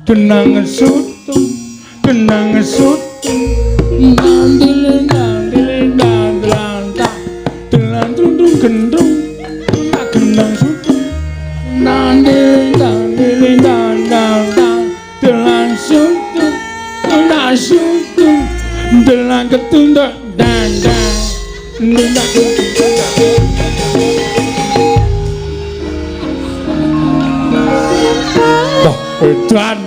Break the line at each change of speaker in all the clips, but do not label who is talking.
Kenangan sutung, kenangan sutung, dandiling dandiling dandelanta, telan tundung gendung, kenang sutung, dandiling dandiling dandelanta, telan sutung, kenang sutung, telan ketunda dandang, nundak wah, edan.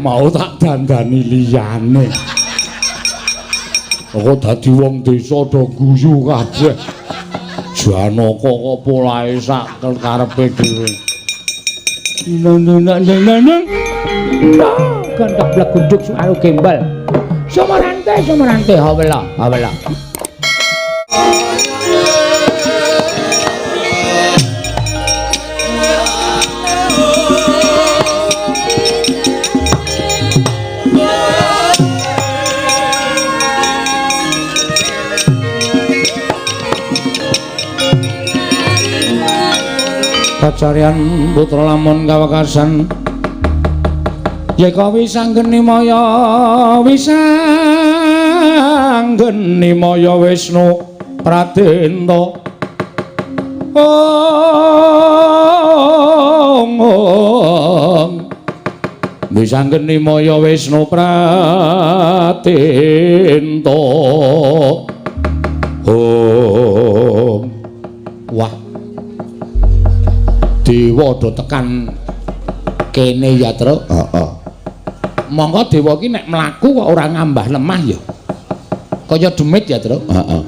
Mau tak dandani liyane. Kok dadi wong desa do guyu kabeh. Janaka kok polahe sak karepe dhewe. Nang gandak blak gunduk karo gembal. Sumerante hawela. Pacarian putra lamun kawekasan yeka wisanggeni maya Wisnu Pradenta wisanggeni maya Wisnu Pradenta wah dewa do tekan kene ya Tru. Heeh. Monggo dewa ki nek mlaku kok ora ngambah lemah ya. Kaya demit ya Tru. Heeh.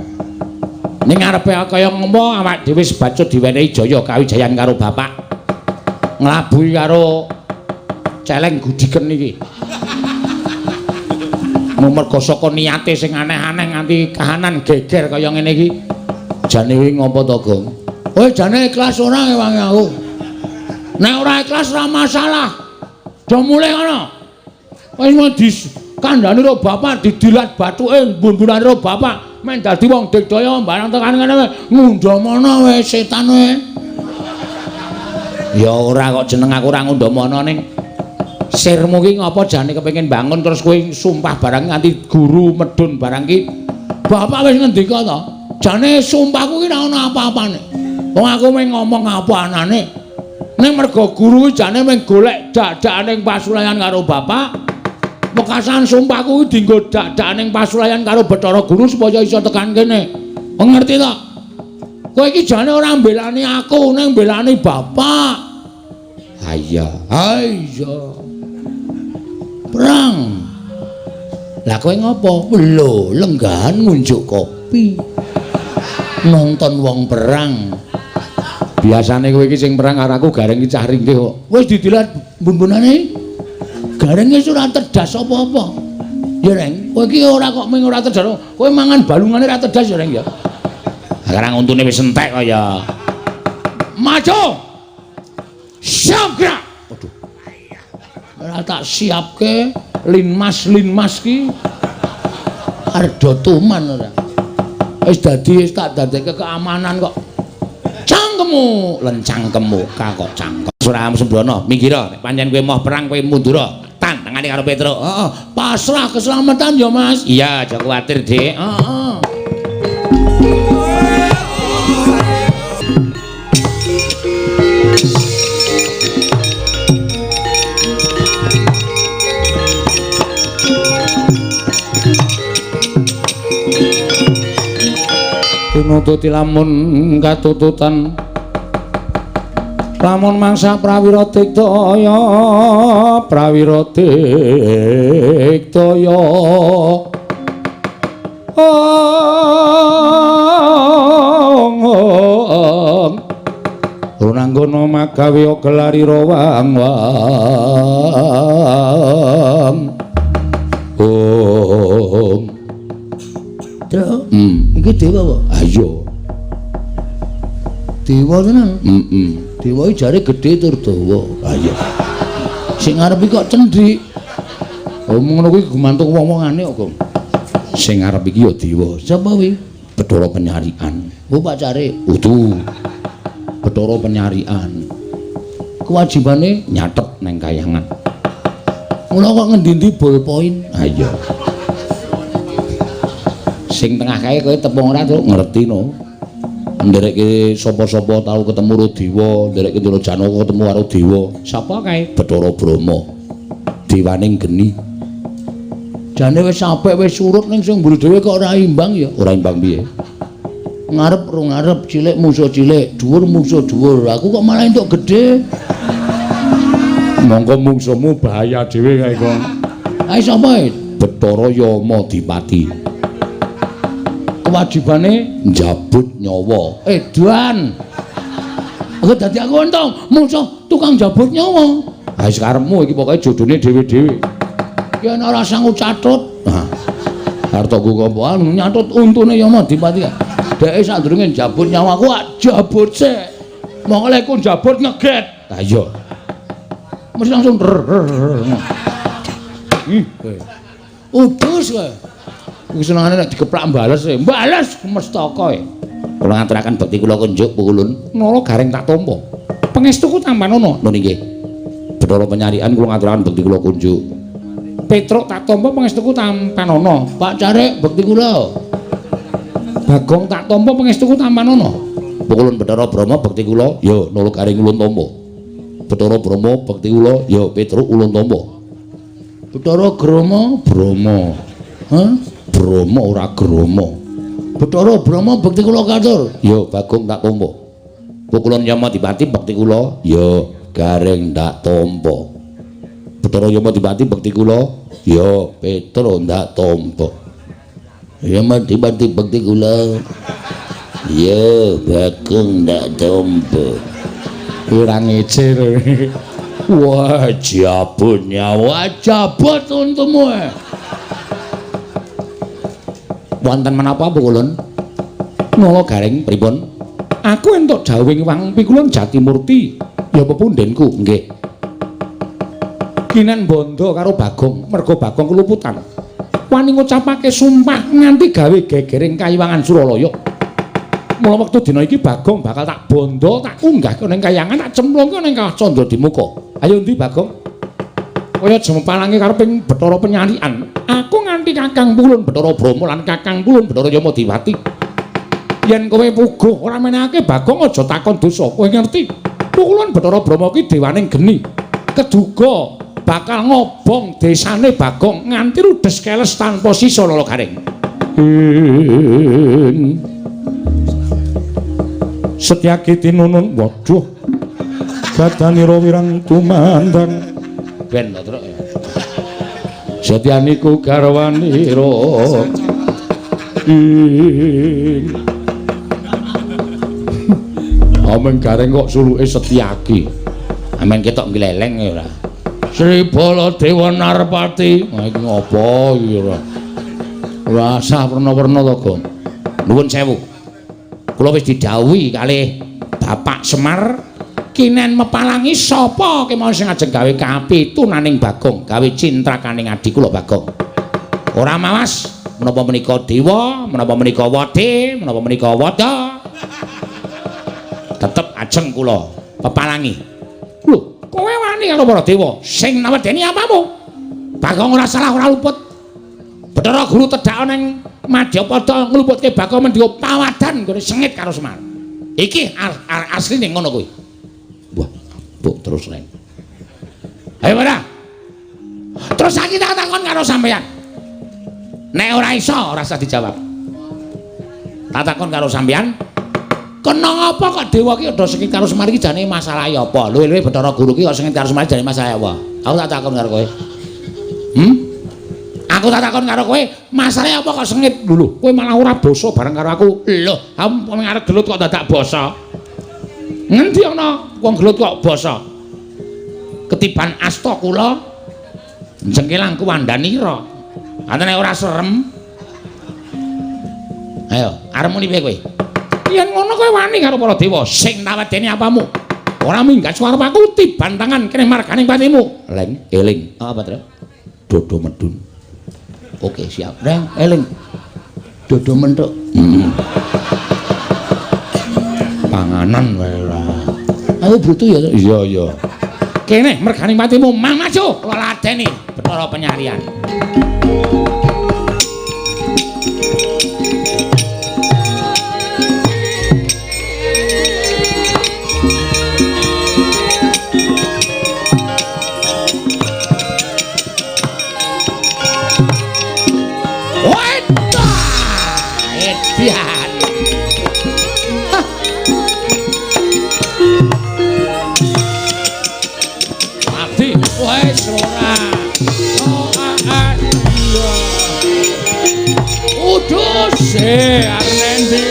Ning ngarepe kaya ngopo awak dhewe sebacut diwenehi jaya kawijayan karo bapak. Nglabuhi karo celeng gudiken iki. Merga saka niate sing aneh-aneh nganti kahanan geger kaya ngene iki. Jane kuwi ngopo to, Gong? Kowe jane ikhlas ora ewangi aku. Nek ora ikhlas ora masalah. Do mulih ngono. Wis mau dikandhani karo bapak didilat bathuke mbun-mbunane karo bapak men dadi wong digdaya barang tekan ngene wae ngundhamana wae setan wae. Ya ora kok jeneng aku ora ngundhamana ning sirmu ki ngapa jane kepengin bangun terus kowe sumpah barang nganti guru medun barang ki. Bapak wis ngendika to, jane sumpahku ki ora ana apa-apane. Wong aku mung ngomong apa anane. Ning merga guru jane mung golek dak-dakane pasulayan karo bapak. Mekasan sumpahku iki dienggo dak-dakane pasulayan karo Bathara Guru supaya iso tekan kene. Ngerti to? Kowe iki jane ora mbelani aku, ning mbelani bapak. Iya. Perang. Lah kowe ngopo? Lho, lenggahan ngunjuk kopi. Nonton wong perang. Biasane kowe iki sing perang karo aku gareng iki cah ringkih kok. Wis didilat mbun-mbunane. Gareng wis ora terdas apa-apa. Ya Reng, kowe iki ora kok mung ora terdas. Kowe mangan balungane ora terdas ya Reng ya. Sekarang untune wis entek kaya. Maju. Siap gerak. Waduh. Ora tak siapke linmas ki. Ardo tuman ora. Wis dadi tak dadekke keamanan kok. Cangkemmu, lencangkemmu kok cangkem. Suramu sembrono, minggira nek pancen kowe moh perang kowe mundura. Tangane karo Petruk. Heeh. Pasrah keselamatan ya, Mas. Iya, aja kuwatir, Dik. Heeh. nututi lamun katututan lamun mangsa prawira diktaya runanggana magawe gelari rawang
Tro, iki dewa apa?
Ayo.
Dewa tenan.
Dewa iki jare gedhe tur dawa. Ayo.
Sing ngarep iki kok cendhik.
Omong ngono kuwi gumantung wong-wongane kok. Sing ngarep iki ya dewa.
Sapa kuwi?
Bathara Penyarian.
Oh, pacare.
Udu. Bathara Penyarian. Kewajibane nyatet neng kayangan.
Mula kok ngendi-endi ballpoint.
Ayo. Sing tengah kae kowe tepung ora tuh ngerti no. Nderekke sapa-sapa tau ketemu karo dewa, nderekke Ndara Janaka ketemu karo dewa. Sapa kae? Bathara Brahma. Dewaning geni.
Jane wis sampe wis surut ning sing mburi dhewe kok ora imbang ya.
Ora imbang piye?
Ngarep ro ngarep, cilik musuh cilik, dhuwur musuh dhuwur. Aku kok malah entuk gedhe.
Monggo mungsuhmu bahaya dhewe kae kok.
Ae sapa?
Bathara Yama Dipati. Kewajibane njabut nyawa.
Edan. Aku dadi aku entong musuh tukang jabut nyawa.
Ha sekarepmu iki pokoke jodone dhewe-dhewe.
Ya ora sanggup catut.
Nah. Harta
Gugampan nyatut untune Yama Dipati. Dheke sadurunge jabut nyawaku jabut sik. Monggo lek ku jabut ngeget.
Ha iya.
Mesti langsung udus kowe.
Wis senengane nek dikeplak mbales e.
Mbales mestaka e.
Kula ngaturaken bekti kula kunjuk pukulun. Nala gareng tak tampa. Pangestuku tampanono. Lho nggih. Bathara Penyarian kula ngaturaken bekti kula kunjuk. Petruk tak tampa pangestuku tampanono.
Pak Carek bekti kula.
Bagong tak tampa pangestuku tampanono. Pukulun Bathara Brahma bekti kula ya nala gareng ulun tampa. Bathara Brahma bekti kula ya Petruk ulun tampa.
Bathara Brahma.
Hah? Brahma ora Grama.
Bathara Brahma bekti kula katur.
Ya Bagong tak tampa. Pukulun Yama Dipati bekti kula ya gareng tak tampa. Bathara Yama Dipati bekti kula ya Petruk tak tampa.
Yama Dipati bekti kula ya Bagong tak tampa.
Ora ngecer.
Wah, jabut nyawa, jabut untumu.
Wonten menapa pukulun? Nala gareng pripun? Aku entuk jawing wang pikulun Jatimurti. Ya pepundhenku, nggih. Kinen bondo karo Bagong, merga Bagong keluputan. Wani ngucapake sumpah nganti gawe gegering Kayiwangan Suralaya. Mula wektu dina iki Bagong bakal tak bondo, tak unggah ning kayangan, tak cemplungke ning Candra Dimuka. Ayo ndi Bagong? Kaya jempalange kareping Bathara Penyarian. Aku nganti Kakang Pulun Bathara Brahma lan Kakang Pulun Bathara Yama Dipati. Yen kowe puguh ora menehake Bagong aja takon dosa. Kowe ngerti? Pulun Bathara Brahma kuwi dewaning geni. Keduga bakal ngobong desane Bagong nganti rudes keles tanpa sisa lala garing. Setyaki nunun, waduh. Gadanira wirang tumandang. Ben Bathara. Setyaniku garwanira. Ameng gareng kok suluke Setyaki. Amen ketok gleleng ya ora. Sri Baladewa Narpati. Nah iki ngopo iki ora. Ora sah werna-werna to, Gong. Nuwun sewu. Kula wis didhawuhi kalih Bapak Semar kinen mepalangi sapa kemawon sing ajeng gawe kapitunaning Bagong, gawe cintrakaning adi kula Bagong. Ora mawas menapa menika dewa, menapa menika wadi, menapa menika wada. Tetep ajeng kula pepalangi. Lho, kowe wani karo para dewa sing nawedeni apamu? Bagong ora salah ora luput. Bathara Guru tedhak ning Madyapada ngluputke Bagong mendika pawadan nggone sengit karo Semar. Iki asline ngono kuwi. Wah, buk terus neng. Ayo ora. Terus saiki tak takon karo sampeyan. Nek ora iso ora usah dijawab. Tak takon karo sampean. Kena apa kok dewa ki ada sengit karo Semar iki jane masalah ya apa? Luwe-luwe Bathara Guru ki kok sengit karo Semar jane masalah ya apa? Aku tak takon karo kowe. Aku tak takon karo kowe, masalah apa kok sengit? Lho, kowe malah ora basa bareng karo aku. Lho, kamu arep gelut kok dadak basa. Ngendi ana wong gelut kok basa? Ketiban asta kula jengkelang kuwandanira. Antene ora serem. Ayo, arep muni piye kowe? Yen ngono kowe wani karo para dewa sing tawedeni apamu. Ora minggat suara aku tiban tangan kene marganing patimu. Leng, eling. Apa, Tru? Dodo medun. Oke, siap. Leng, eling. Dodo mentuk. Panganan wae ora. Ayo butuh ya. Iya, iya. Kene merganing patimu, mang maju kula ladeni Bathara Penyarian. Edian. Abdi wis ora. Udus Arnendi.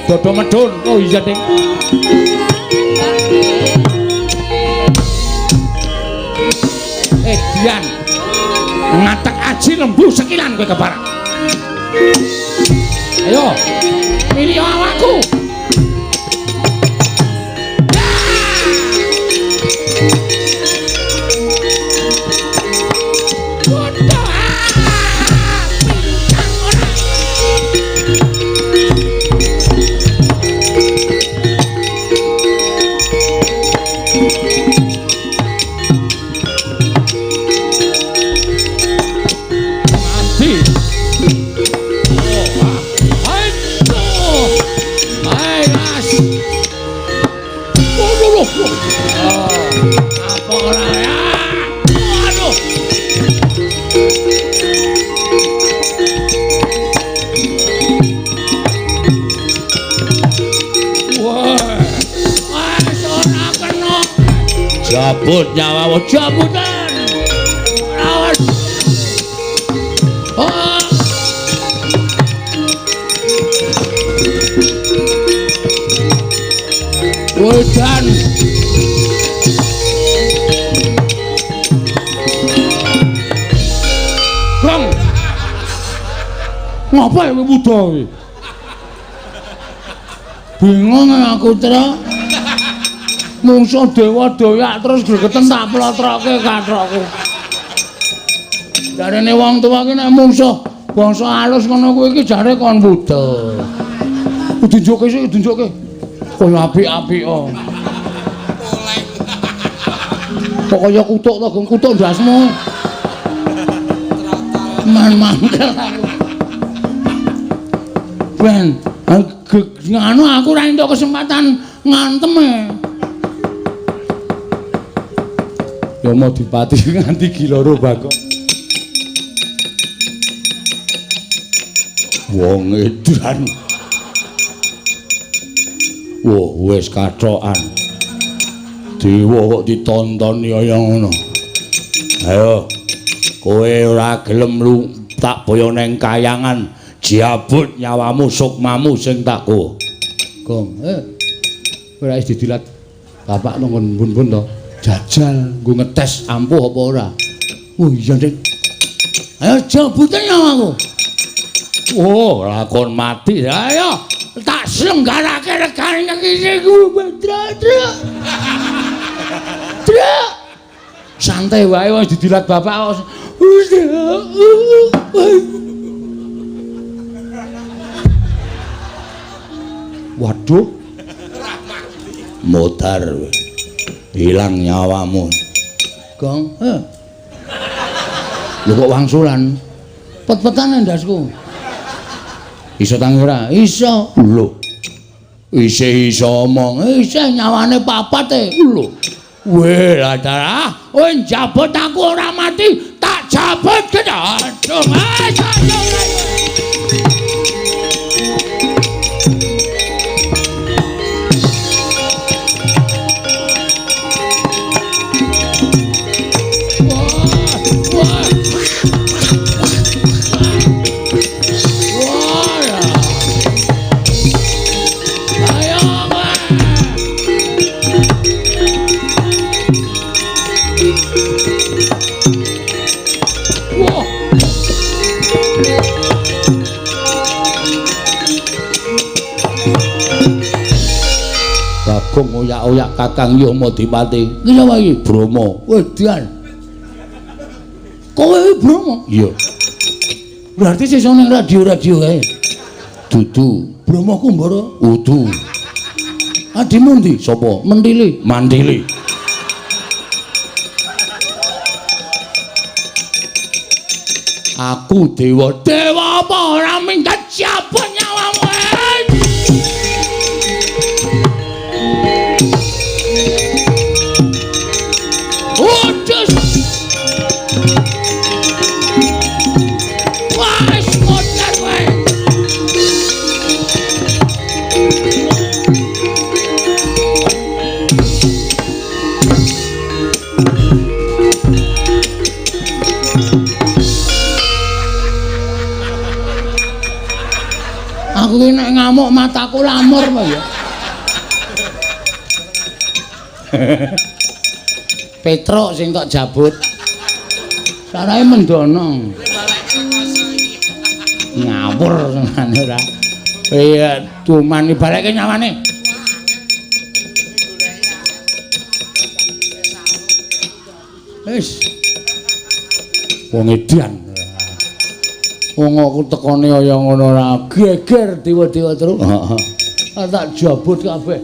Dodo medun. Oh iya, Ding. Dian. Ngatek aji lembu sekilan kowe kebarak. Ayo. Milih awakku. Jabut nyawamu, jabutan lawan. Wedan Bang, ngapa ya muda iki? Bingung aku, Tra. Mungsuh dewa doyak terus gregeten tak plotroke kathokku. Jarene wong tuwa ki nek mungsuh bangsa alus ngono kuwi iki jare kon wuda. Dunjuke sik dunjuke. Kaya apik-apik kok. Kok kaya kutuk to, gong kutuk ndasmu. Man-mangkel aku. Ben, nganu aku ora entuk kesempatan ngantem. Ya mau dipati nganti giloro Bagong. Wong edan
Wah, wis kathokan. Dewa kok ditontoni kaya ngono. Ayo. Kowe ora gelem lu tak boyo neng kayangan, jabut nyawamu sukmamu sing tak kowe. Gong, ora wis didilat. Bapak nonggon bun-bun to. Jajal nggo ngetes ampuh apa ora. Oh iya, Dik. Ayo jabute nyawaku. Oh, lakon mati. Ayo tak slenggarake regane iki ku, Dra. Santai wae wis didilat bapak. Waduh. Modar. Hilang nyawamu. Gong, lho kok wangsulan? Pet-petan ndasku. Iso tangi ora? Iso. Lho. Iso omong. Isih nyawane papat lho. Weh, ladara, kowe njabut aku ora mati, tak jabut kedadung. Bagong oyak-oyak Kakang Yamadipati. Ki sapa iki? Brama. Wedian. Kowe Brama? Iya. Berarti sesuk ning radio-radio kae. Dudu. Brama Kumbara? Udu. Adimu ndi? Sapa? Mentili. Mandili. Aku dewa. Dewa apa ora minggat jabut nyawamu. Aku ki nek ngamuk mataku lamur apa ya? Petruk sing tok jabut. Sarae mendono. Ngawur semane ora. Iya, cuman ibaleke nyawane. Wis. Wong edan. Wong aku tekone kaya ngono ora geger dewa-dewa terus. Heeh. Tak jabut kabeh.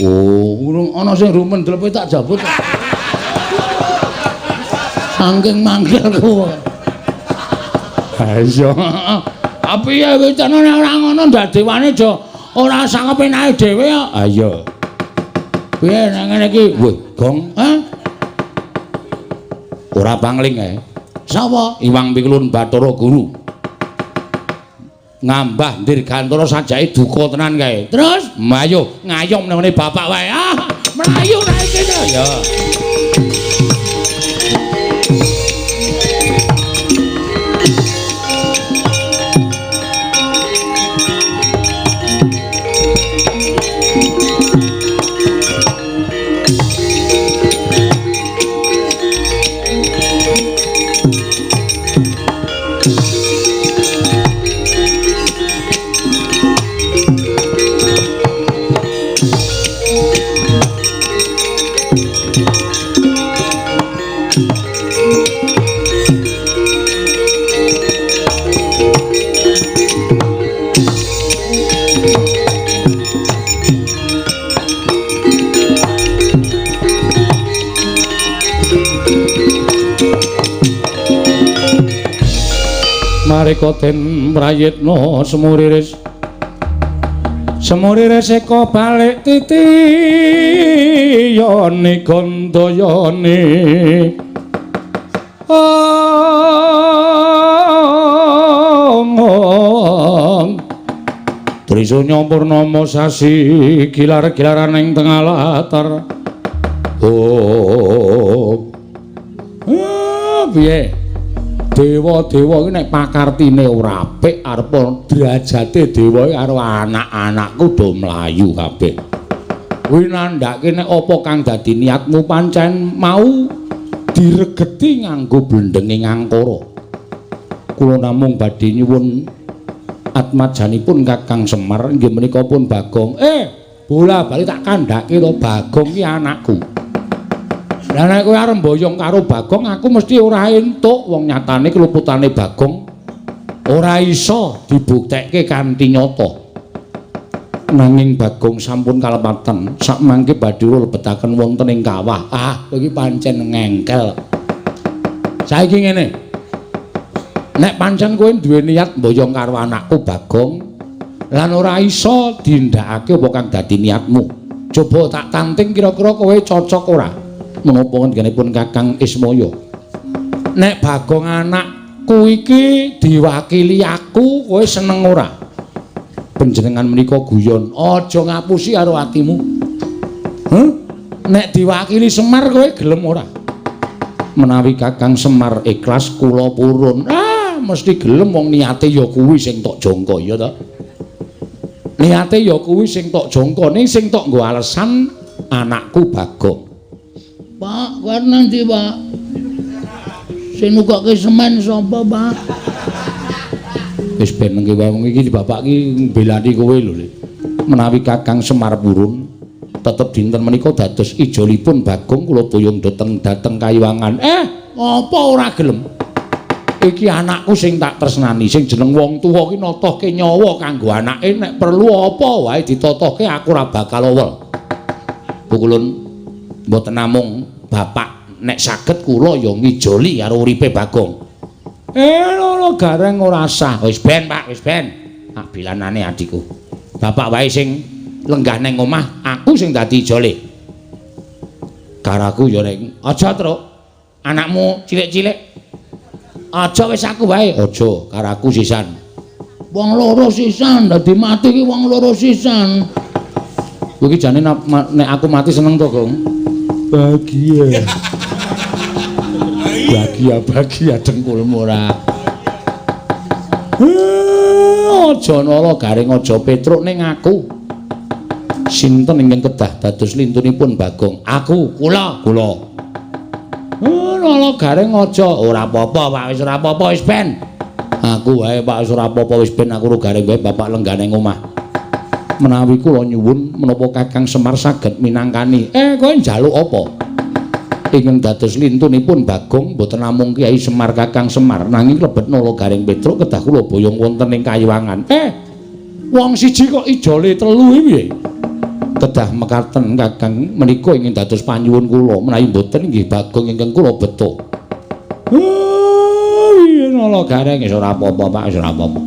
Oh, urung ana sing rumen delepe tak jabut. Saking mangkelku. Ha iya. Tapi ya wicane ora ngono ndadewane aja ora sangepe nae dhewe kok. Ha iya. Piye nang ngene iki? Wih, Gong. Hah? Ora pangling ae. Sapa? Iwang Pikulun Bathara Guru. Ngambah dirgantara sajake duka tenan kae. Terus mlayu ngayom nang ngene bapak wae. Ah, mlayu nae kene ya. Marika den prayitna semuriris eka balik titiyane gandayane Trisanya purnama sasi gilar-gilaran ing tengah latar. Oh. Piye? Dewa-dewa iki nek pakartine ora apik arep derajate dewa karo anak-anakku do mlayu kabeh. Kuwi nandhake nek apa kang dadi niatmu pancen mau diregeti nganggo blendenge ngangkara. Kula namung badhe nyuwun atmajanipun Kakang Semar inggih menika pun Bagong. Bola-bali tak kandhake to Bagong ki anakku. Lah nek kowe arep mboyong karo Bagong aku mesti ora entuk wong nyatane keluputane Bagong ora iso dibuktekke kanthi nyata. Nanging Bagong sampun kalepatan sak mangke badhe lebetaken wonten ing kawah. Iki pancen ngengkel. Saiki ngene. Nek pancen kowe duwe niat mboyong karo anakku Bagong lan ora iso dindakake apa kang dadi niatmu. Coba tak tanting kira-kira kowe cocok ora? Menapa ngenipun Kakang Ismaya. Nek Bagong anakku iki diwakili aku, kowe seneng ora? Panjenengan menika guyon, aja ngapusi karo atimu. Nek diwakili Semar kowe gelem ora? Menawi Kakang Semar ikhlas kula purun. Mesti gelem wong niate ya kuwi sing tok jangka ya ta. Niate ya kuwi sing tok jangka, ning sing tok nggo alasan anakku Bagong. Pak, kan nanti Pak. Sing nukokke semen sapa, Pak? Wis ben nengke wae wong iki bapak ki mbelani kowe lho. Menawi Kakang Semar purun, tetep dinten menika dados ijolipun Bagong kula boyong dateng Kayuwangan. Apa ora gelem? Iki anakku sing tak tresnani, sing jeneng wong tuwa ki notohke nyawa kanggo anake nek perlu apa wae ditotohke aku ora bakal owel. Pukulun mboten namung bapak nek saged kula ya ngijoli karo uripe Bagong. Lho gareng ora sah. Wis ben Pak, wis ben. Tak bilanane adikku. Bapak wae sing lenggah ning omah, aku sing dadi ijole. Karaku ya ning aja truk. Anakmu cilik-cilik. Aja wis aku wae. Aja karaku sisan. Wong loro sisan, dadi mati ki wong loro sisan. Kuwi jane nek aku mati seneng to, Gong? Bahagia. Bahagia dengkulmu ora. Aja nala garing aja petruk ning aku. Sinten ingkang kedah dados lintunipun Bagong? Aku, kula. Nala garing aja ora apa-apa, Pak, wis ora apa-apa wis ben. Aku wae Pak wis ora apa-apa wis ben aku garing wae bapak lenggah ning omah. Menawi kula nyuwun menapa Kakang Semar saged minangkani. Kowe njaluk apa? Ingkang dados lintunipun Bagong boten namung Kyai Semar Kakang Semar nanging klebet nala garing Petruk kedah kula boyong wonten ing Kayuwangan. Wong siji kok ijole telu iki piye? Kedah mekaten Kakang menika ingin dados panyuwun kula menawi boten inggih Bagong ingkang kula beto. Iya nala garing wis ora apa-apa Pak, wis ora apa-apa.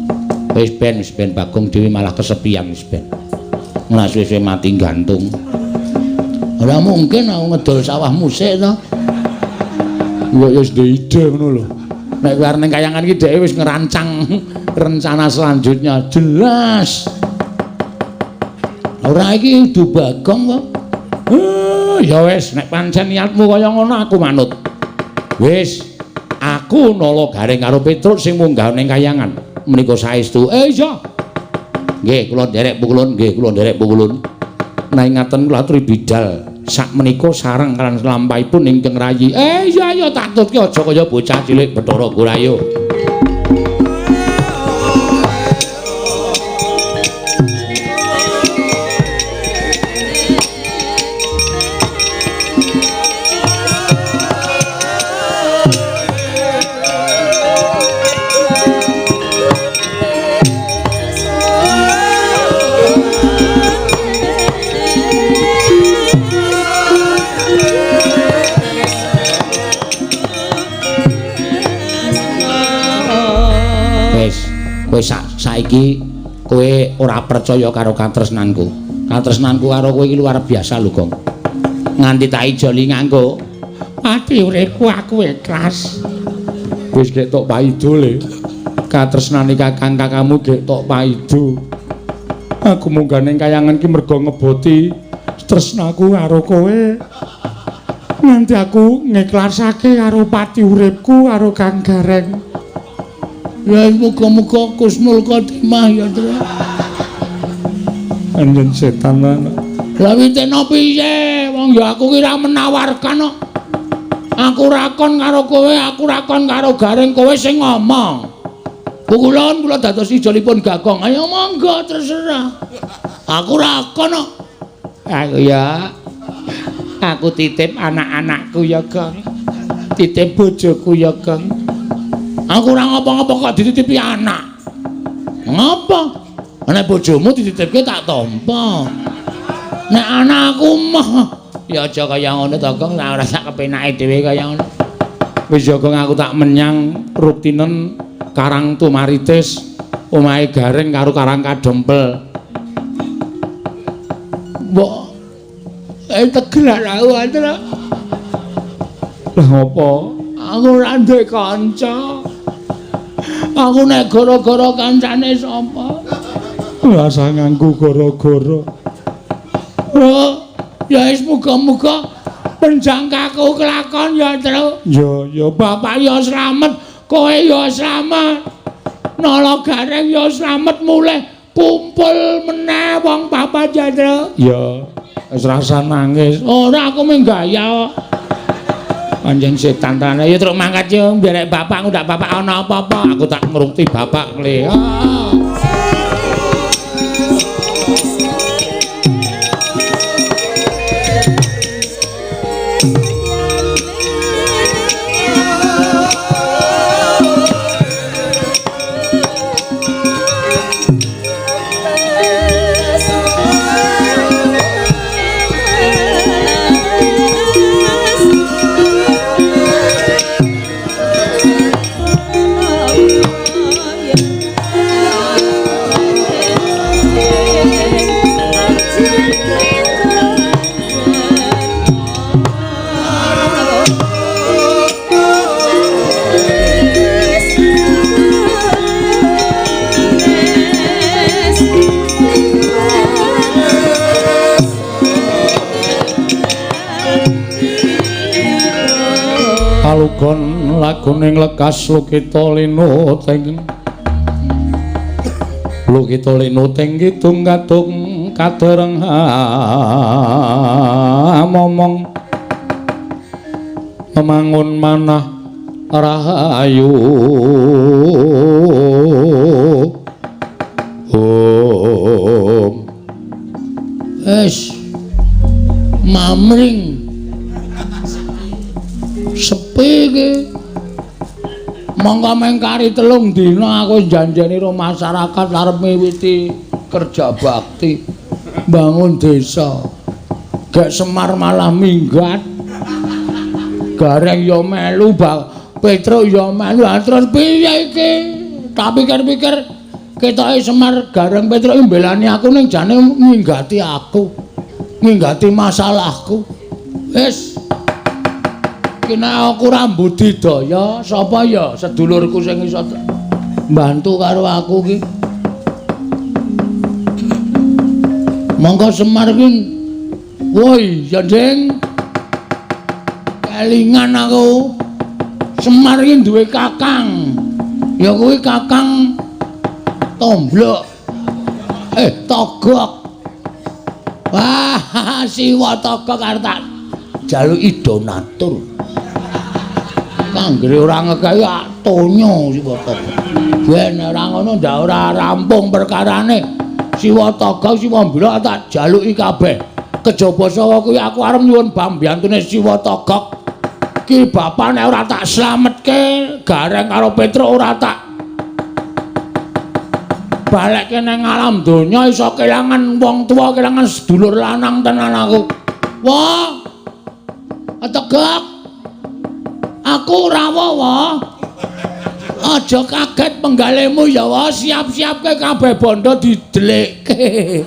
Wis ben Bagong dhewe malah kesepian wis ben. Nglas-wis mati gantung. Ora mungkin aku ngedol sawahmu sik to. Ya wis ide ngono lho. Nek kowe arep ning Kayangan iki dhek wis ngerancang rencana selanjutnya jelas. Ora iki udu Bagong kok. Ya wis nek pancen niatmu kaya ngono aku manut. Wis aku nala garing karo Petruk sing munggah ning Kayangan. Menika saestu. Iya. Nggih, kula nderek pukulun, nggih, kula nderek pukulun. Nah ngaten kula aturi bidal. Sak menika sareng kan lampahipun ingkang rayi. Iya tak tutke aja kaya bocah cilik Bathara Gurayu. Kowe saiki kowe ora percaya karo katresnanku. Katresnanku karo kowe iki luar biasa lho, Gong. Nganti tak ijoli nganggo pati uripku aku ikhlas. Wis gek tok paido le. Katresnane kakang-kakangmu gek tok paido. Aku munggah ning kayangan ki merga ngeboti tresnaku karo kowe. Nganti aku ngiklasake karo pati uripku karo Kang Gareng. Ya muga-muga kusnul khotimah ya, Tru. Anjen setan ana. Lah witena piye? Wong ya aku ki ra menawarkan kok. Aku rakon karo kowe, aku rakon karo Gareng, kowe sing ngomong. Kula dados ijolipun Gagong. Ayo monggo terserah. Aku rakon kok. Aku ya. Aku titip anak-anakku ya, Gong. Titip bojoku ya, Gong. Aku ora ngapa-ngapa kok dititipi anak. Ngapa? Nek bojomu dititipke tak tampa. Nek anakku mah ya aja kaya ngono to, Gong. Ora sak kepenake dhewe kaya ngono. Wis ya, Gong, aku tak menyang rutinen Karang Tumaritis, omahe Gareng karo Karang Kadempel. Mbok tegelan aku antara. Lah ngopo? Aku ora duwe kanca. Aku nek gara-gara kancane sapa? Rasa nganggo gara-gara. Ya wis muga-muga penjangkaku kelakon ya, Tru. Ya bapak ya slamet, kowe ya slamet. Nala Gareng ya slamet mulih kumpul meneh wong papat ya, Tru. Ya wis rasa nangis. Ora aku mung gaya kok. Anjing setan tenan. Ya truk mangkat yo mberek bapakku ndak bapak ana apa-apa. Aku tak ngrukti bapak kle. Palugon laguning lekas Lukita Linuting. Lukita Linuting kidung kadung kadereng momong memangun manah rahayu. Mamring sepi iki. Monggo mengkari 3 dina aku janjeni karo masyarakat arep miwiti kerja bakti bangun desa. Gek Semar malah minggat. Gareng ya melu, Petruk ya melu. Terus piye iki? Tak pikir-pikir ketoke Semar Gareng Petruk mbelani aku ning jane minggati aku. Minggati masalahku. Wis kena aku rambut didaya, sapa ya sedulurku sing iso mbantu karo aku ki. Monggo Semar ki. Woi, ya Deng. Kelingan aku. Semar ki duwe kakang. Ya kuwi Kakang Tomblok. Togok. Wah, Siwa Togok arep tak jaluki donatur. Kanggere ora ngegawe tonyo Siwa Togok. Ben ora ngono ndak ora rampung perkarane. Siwa Togok Siwa Mblok tak jaluki kabeh. Kejaba saka kuwi aku arep nyuwun bambiyantune Siwa Togok. Ki bapane ora tak slametke, Gareng karo Petruk ora tak balekke nang alam donya, iso kelangan wong tuwa, kelangan sedulur lanang tenan aku. Wah. Tegak. Aku rawa wae. Aja kaget penggalemu ya wae, siap-siapke kabeh bondo didelekke.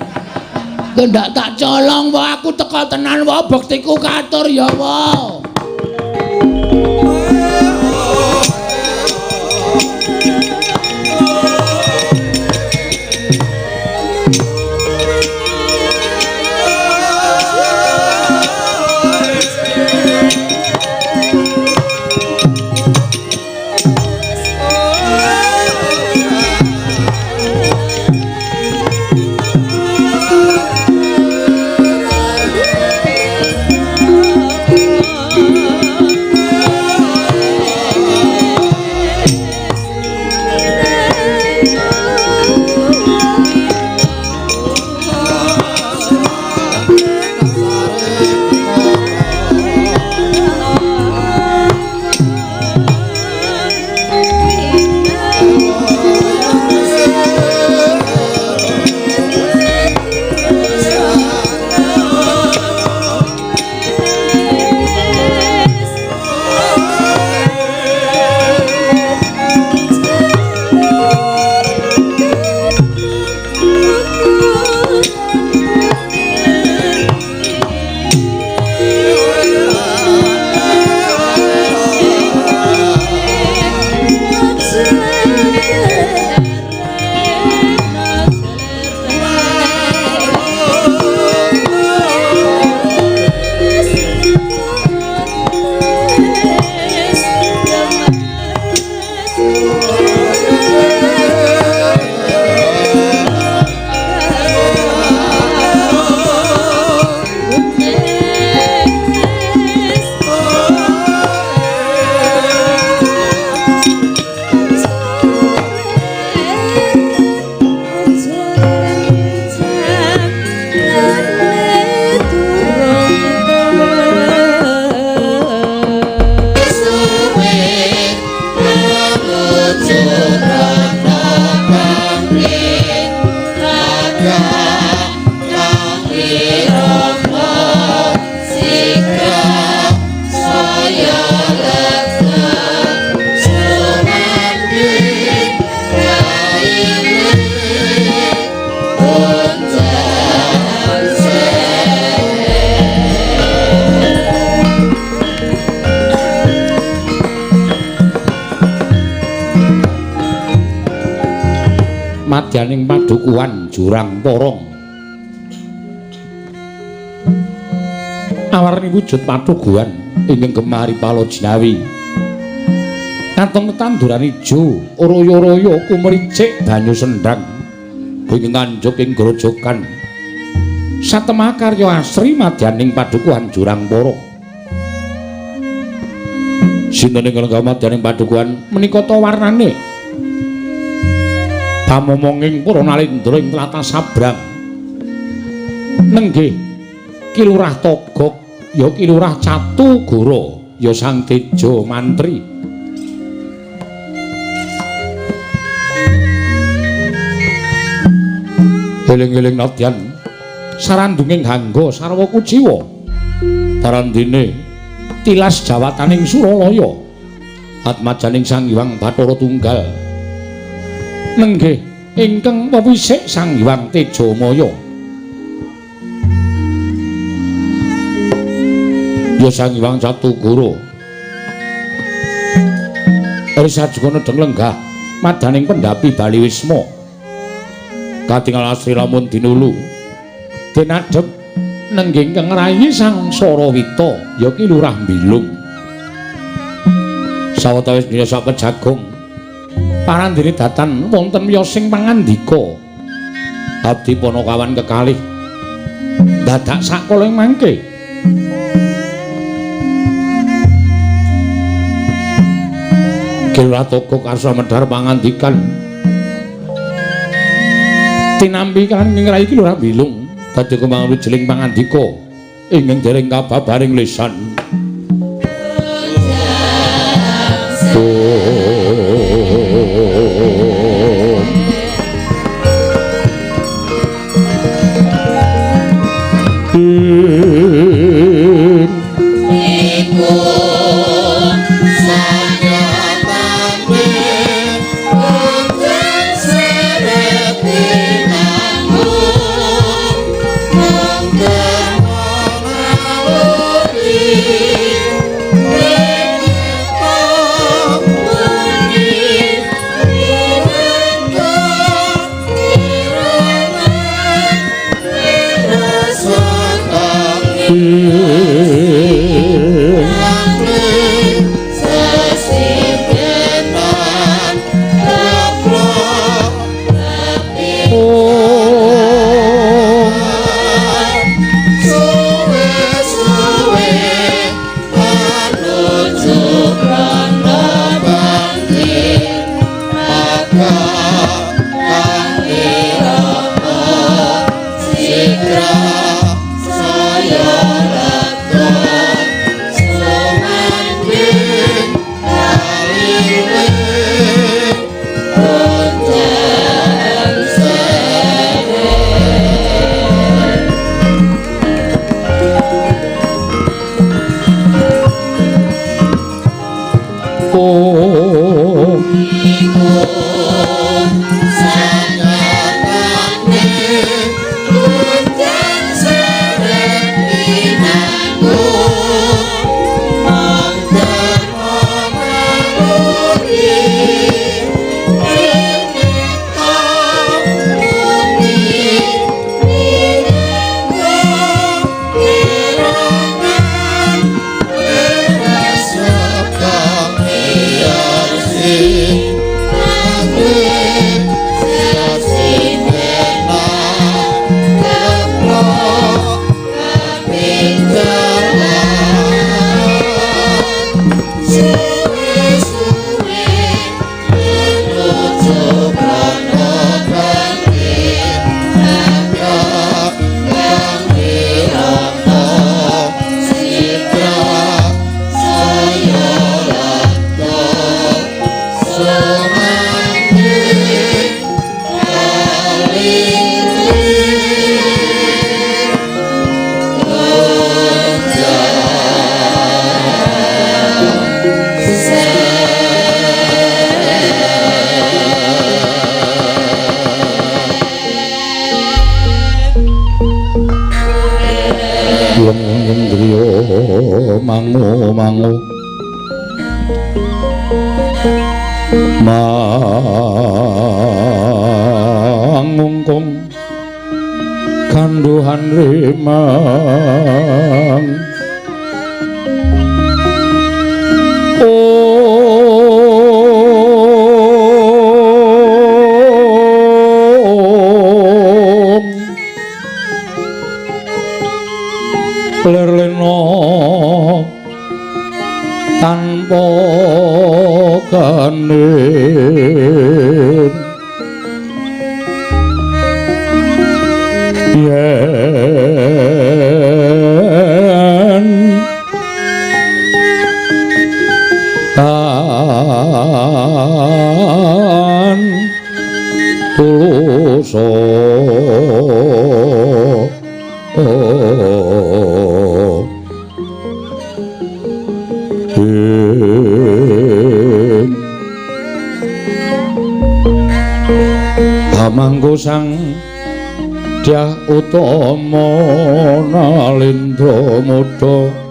Ndak tak colong wae, aku teka tenan wae, bektiku katur ya wae.
madyaning padukuhan Jurang Porong. Awarni wujud padukuhan ingkang gemari palojinawi. Katon tanduran ijo, royo-royo kumricik banyu sendang. Ingkang nganjuk ing grojogan. Satemah karya asri madyaning padukuhan Jurang Porong. Sinten ingkang madyaning padukuhan menika ta warnane? Pamomonging para nalendra ing tlatah Sabrang. Nenggih Ki Lurah Togog ya Ki Lurah Catugara ya Sang Teja Mantri. Eling-eling nadyan sarandunging hangga sarwa kuciwa. Tarandene tilas jawataning Suralaya atmajaning Sang Hyang Bathara Tunggal. Nenggih ingkang pewisik Sang Hyang Tejamaya. Ya Sang Hyang Catugara. Risajana nedeng lenggah madaning pendhapi Bali Wisma. Katingal asri lamun dinulu den adhep nenggih ingkang rayi Sang Sarawita ya Ki Lurah Mbilung. Sawetawis biasa kejagung parandene datan wonten wiyosing pangandika. Abdi Panakawan kekalih dadak sakala mangke. Ki Lurah Togog karsa medhar pangandikan tinampi kan ing rayi Ki Lurah Mbilung dadi kembang wijeling pangandika ingkang dereng kababaring lisan.
ngungkung kanduhan rimang lerlena tanpa kanin yen tan tuluso Amangku sang Dyah Utama Nalendra Muda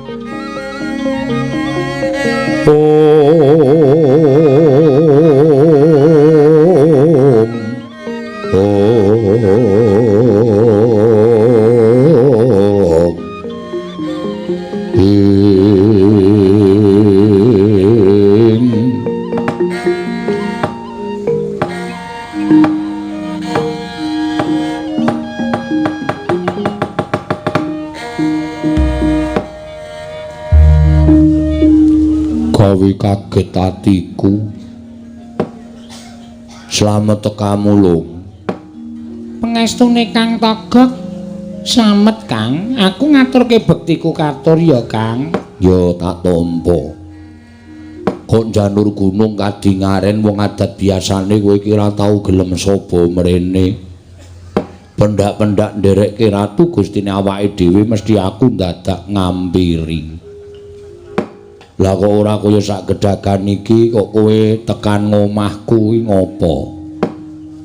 kaget atiku slamet tekamu lho
pangestune Kang Togog slamet Kang aku ngaturke bektiku katur ya Kang
ya tak tampa kok janur gunung kadingaren wong adat biasane kowe iki ora tau gelem sapa mrene pendak-pendak nderekke ratu gustine awake dhewe mesti aku dadak ngampiri lah kok ora kaya sak gedhagan iki kok kowe tekan ngomahku iki ngopo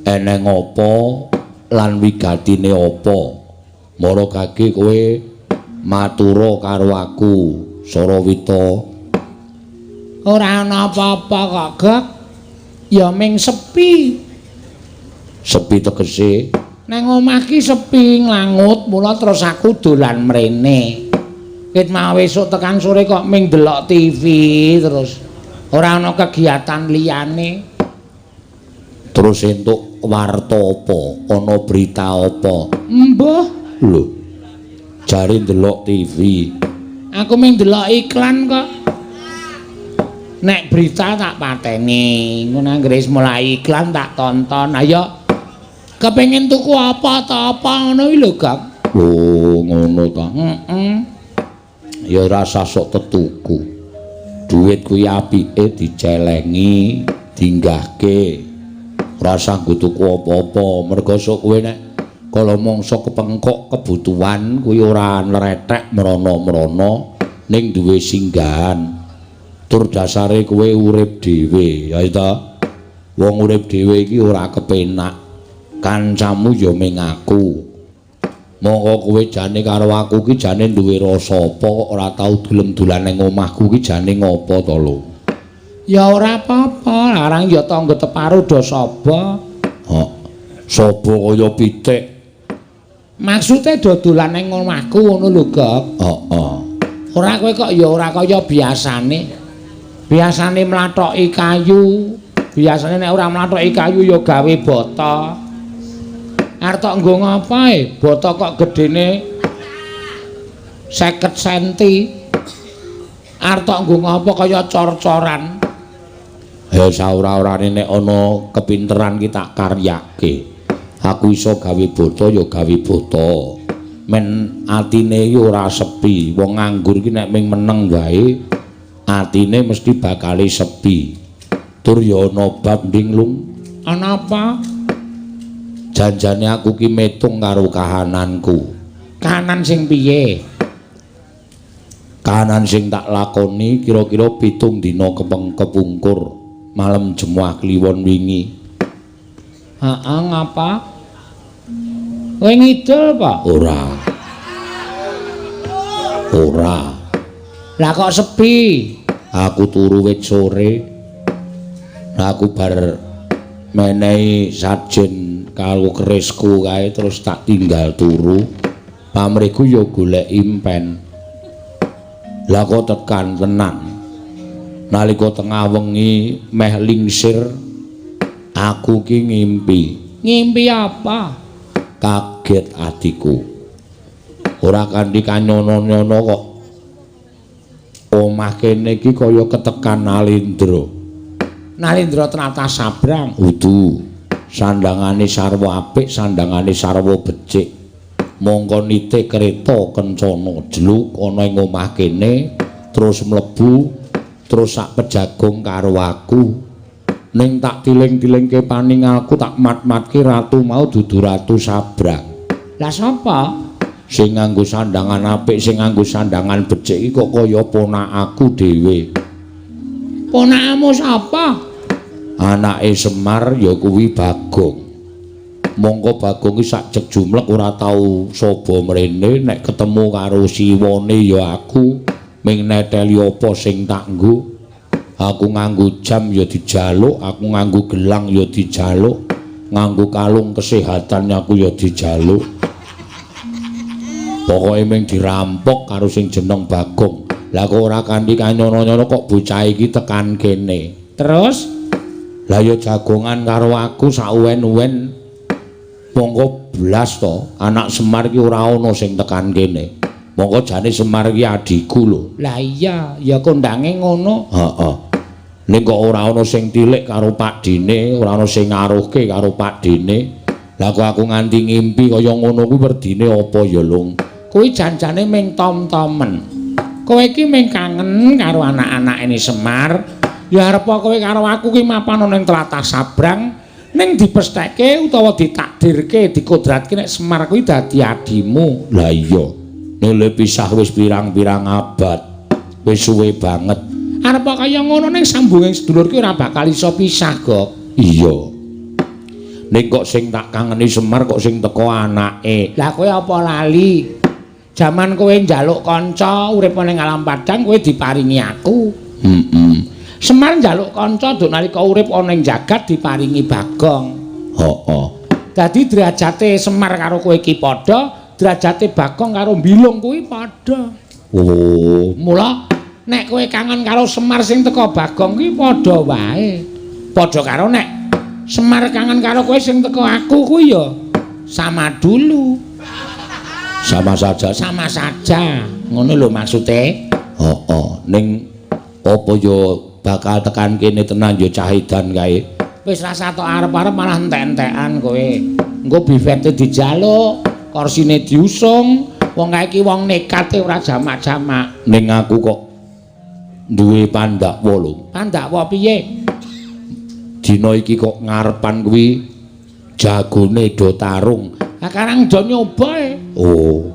eneng apa lan wigatine apa mara gage kowe matura karo aku Sarawita
ora ana apa-apa kok Gek ya ming sepi
tegese
nang omah ki sepi nglangut mula terus aku dolan mrene ket mau esuk tekan sore kok ming delok TV terus ora ana kegiatan liyane
terus entuk warta apa ana berita apa
mbah
lho jare ndelok TV
aku ming delok iklan kok nek berita tak pateni ngono anggere mulai iklan tak tonton ayo kepengin tuku apa ta apa ngono iki lho Gak
lho ngono ta ya rasa sok tetuku duit kuwi apike dicelengi dinggahke rasa nggo tuku apa-apa mergo sok kowe nek kala mangsa kepengkok kebutuhan kuwi ora nrethek mrono-mrono ning duwe singgahan tur dasare kowe urip dhewe ya ta wong urip dhewe iki ora kepenak kancamu ya ming aku mongko kowe jane karo aku ki jane duwe rasa apa kok ora tau dolem-dolan ning omahku ki jane ngopo to lho
ya ora apa-apa larang ya tangga teparu do sapa
sapa kaya pitik
maksude do dolan ning omahku ngono lho Gek ora kowe kok ya ora kaya biasane mlathoki kayu biasane nek ora mlathoki kayu ya gawe bata arep tok nggo ngapae bata kok gedene 50 cm arep tok nggo ngapa kaya cor-coran
ya saora-orane nek ana kepinteran ki tak karyake aku iso gawe bata ya gawe bata men atine iki ora sepi wong nganggur ki nek ming meneng wae atine mesti bakale sepi tur ya ana bab nding lung
ana apa
janjane aku ki metung karo kahananku
kahanan sing piye
kahanan sing tak lakoni kira-kira 7 dina kepungkur malam Jemuah Kliwon wingi
ngapa kowe ngidul apa
ora
lah kok sepi
aku turu wit sore aku bar menehi sajen karo kerisku kae terus tak tinggal turu. Pamrihku ya golek impen. Lah kok tekan tenan. Nalika tengah wengi meh lingsir aku ki ngimpi.
Ngimpi apa?
Kaget atiku. Ora kanthi kanyono-nyono kok. Omah kene iki kaya ketekan Nalindra.
Nalindra Trata Sabrang.
Udu. Sandangane sarwa apik, sandangane sarwa becik. Mongko nite kereta kencana jluk ana ing omah kene, terus mlebu, terus sak pejagong karo aku. Ning tak tiling-tilingke paningalku tak mat-matke ratu mau dudu Ratu Sabrang.
Lah sapa?
Sing nganggo sandangan apik, sing nganggo sandangan becik iki kok kaya ponakku dhewe.
Ponakmu sapa?
Anake Semar ya kuwi Bagong. Mongko Bagong iki sak jek jumlek ora tau sapa mrene nek ketemu karo siwane ya aku ming neteli apa sing tak nggo. Aku nganggo jam ya dijaluk, aku nganggo gelang ya dijaluk, nganggo kalung kesehatan aku ya dijaluk. Pokoke ming dirampok karo sing jeneng Bagong. Lah kok ora kanthi kanyono-nyono kok bocah iki tekan kene.
Terus
lah ya jagongan karo aku sak uwen-uwen. Mongko blas to, anak Semar iki ora ana sing tekan kene. Mongko jane Semar iki adhiku lho.
lah iya, ya kondange ngono.
Heeh. Ning kok ora ana sing tilik karo Pak Dene, ora ana sing ngaruhke karo Pak Dene. Lah kok aku nganti ngimpi kaya ngono kuwi werdine apa ya, Lung?
Kuwi janjane ming tom-tomen. Kowe iki ming kangen karo anak-anak ini Semar. Ya arep kowe karo aku ki mapan ning Tlatah Sabrang ning dipestheke utawa ditakdirke dikodratke nek Semar kuwi dadi adimu.
Lah iya. Nek le pisah wis pirang-pirang abad. Wis suwe banget.
Arep kaya ngono ning sambunging sedulur ki ora bakal iso pisah, Gok.
Iya. Nek kok sing tak kangeni Semar kok sing teko anake.
Lah kowe apa lali? Jaman kowe njaluk kanca urip ning alam padang kowe diparingi aku. Semar njaluk kanca duk nalika urip ana ing jagat diparingi Bagong.
Heeh.
Dadi derajate Semar karo kowe iki padha, derajate Bagong karo Bilung kuwi padha.
Oh,
Mula nek kowe kangen karo Semar sing teko Bagong kuwi padha wae. Padha karo nek Semar kangen karo kowe sing teko aku kuwi ya sama dulu.
sama saja.
Sama saja. Ngono lho maksude.
Heeh. Ning apa yo bakal tekan kene tenan yo cahidan kae.
Wis rasa tok arep-arep malah entek-entekan kowe. Engko bifete dijaluk, korsine diusung. Wong kae iki wong nekate ora jamak-jamak.
Ning aku kok duwe pandakwa lho.
Pandakwa piye?
Dina iki kok ngarepan kuwi jagone do tarung.
Lah karang do nyoba e.
Oh.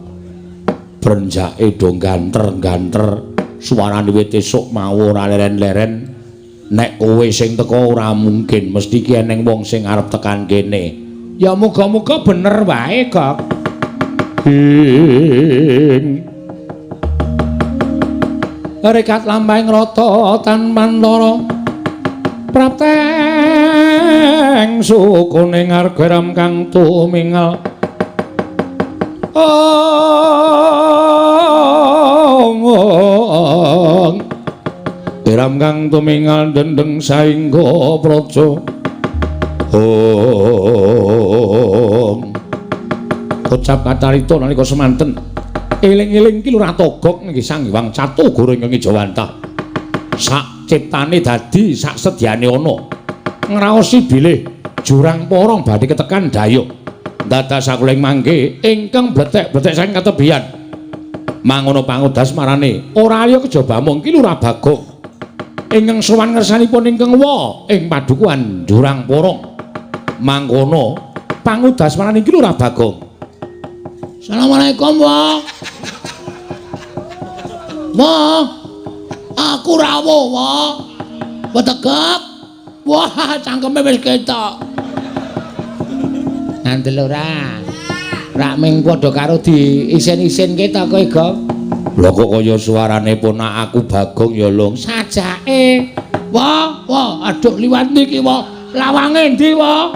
Brenjake do ganter-ganter. Suarane wit esuk mau ora leren-leren. Nek kowe sing teko ora mungkin mesti ki eneng wong sing arep tekan kene.
Ya muga-muga bener wae, Gok. Rekat lampahing rata tanpa lara. Prapteng sukuning argaram kang tumingal. Geram kang tumingal dendeng saengga praja. Kocap kacarita nalika semanten. Eling-eling ki lurah togok nggih Sang Hyang Catugur ingkang Jawantah. Sak ciptane dadi sak sedyane ana. Ngraosi bilih jurang porong badhe ketekan dayuk. Dados sakuling mangke ingkang bletek-bletek saking katebian. Mangono pangudas marane ora liya kejaba mung ki Lurah Bagong. Ingkang sowan ngersanipun ingkang wa ing padukuhan jurang porong. Mangkono pangudas marane iki Lurah Bagong. Assalamualaikum, Wa. Wa. Aku rawuh, Wa. Wetegek. Wah, cangkeme wis ketok. Ngandel ora? Rak ming padha karo diisin-isinke ta kowe, Gok?
Lha kok kaya suarane ponak aku Bagong ya, Lung.
Sajake. Wa, aduh liwat niki, Wa. Lawange endi, Wa?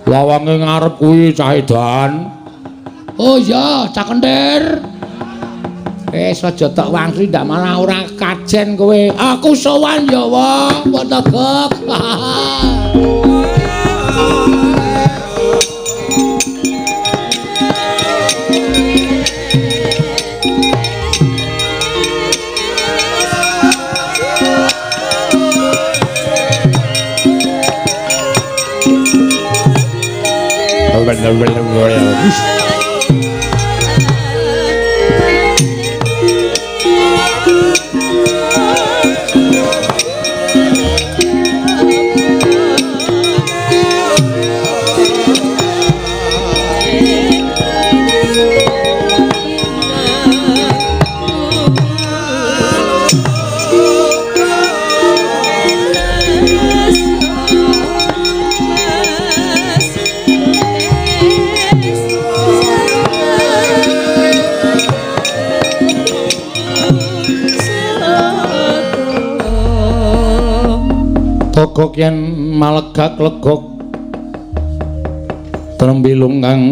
Lawange ngarep kuwi cah edan.
Oh iya, Cak Kentir. Aja tok wangsul ndak malah ora kajen kowe. Aku sowan ya, wa, padha gek. Toko yen malegak legok trembilung kang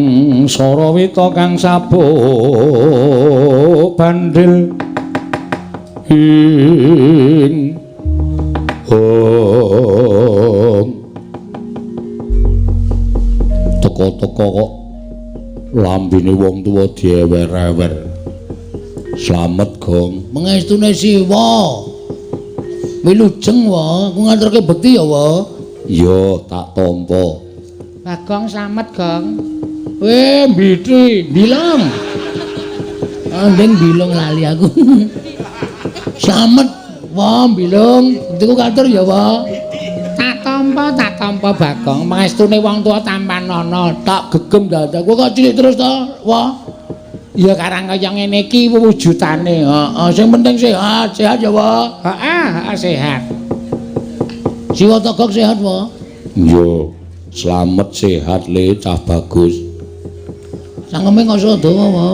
sarawita kang sabuk bandil ing toko-toko kok lambene wong tuwa diewer-ewer. Slamet Gong, Mengestune Siwa. Wilujeng wa, aku ngaturke bekti ya wa.
iya tak tampa.
Bagong slamet Gong. Mbiti, bilang. Andeng bilung lali aku. Slamet wa, bilung. Bektiku katur ya wa. Tak tampa Bagong. Mengestune wong tua tampan ana. Tak gegem dadaku kok cilik terus to, wa. Ya karang kaya ngene iki wujudane. Heeh, sing penting sehat ya, wa. Heeh, sehat. Siwa Togok sehat, wa.
Iya, slamet sehat le cah bagus.
Sangeme kok sedawa, wa.